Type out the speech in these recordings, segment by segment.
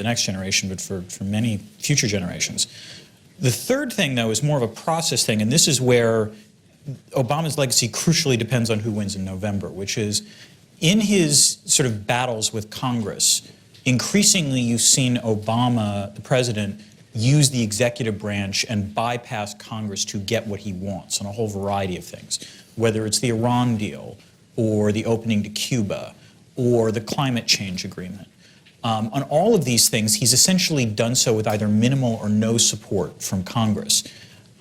the next generation, but for many future generations. The third thing, though, is more of a process thing, and this is where Obama's legacy crucially depends on who wins in November, which is in his sort of battles with Congress, increasingly you've seen Obama, the president, use the executive branch and bypass Congress to get what he wants on a whole variety of things, whether it's the Iran deal or the opening to Cuba or the climate change agreement. On all of these things, he's essentially done so with either minimal or no support from Congress.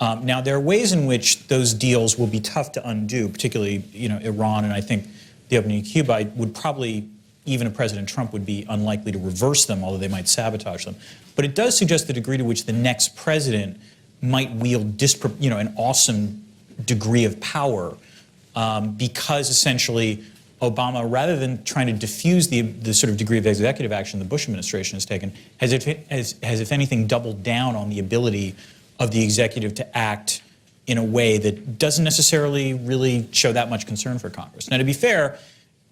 Now, there are ways in which those deals will be tough to undo, particularly, Iran, and I think the opening to Cuba would probably, even a President Trump would be unlikely to reverse them, although they might sabotage them. But it does suggest the degree to which the next president might wield an awesome degree of power because essentially Obama, rather than trying to diffuse the sort of degree of executive action the Bush administration has taken, has if anything doubled down on the ability of the executive to act in a way that doesn't necessarily really show that much concern for Congress. Now, to be fair,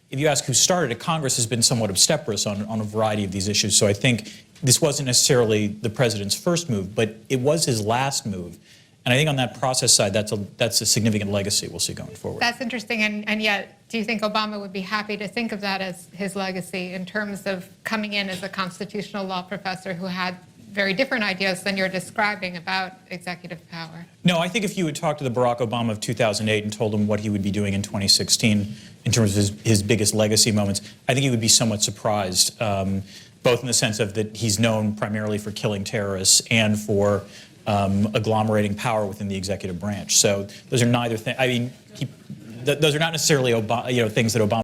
if you ask who started it, Congress has been somewhat obstreperous on a variety of these issues. So I think this wasn't necessarily the president's first move, but it was his last move. And I think on that process side, that's a significant legacy we'll see going forward. That's interesting. And yet, do you think Obama would be happy to think of that as his legacy in terms of coming in as a constitutional law professor who had very different ideas than you're describing about executive power? No, I think if you had talked to the Barack Obama of 2008 and told him what he would be doing in 2016 in terms of his biggest legacy moments, I think he would be somewhat surprised, both in the sense of that he's known primarily for killing terrorists and for agglomerating power within the executive branch. So those are neither things. I mean, those are not necessarily things that Obama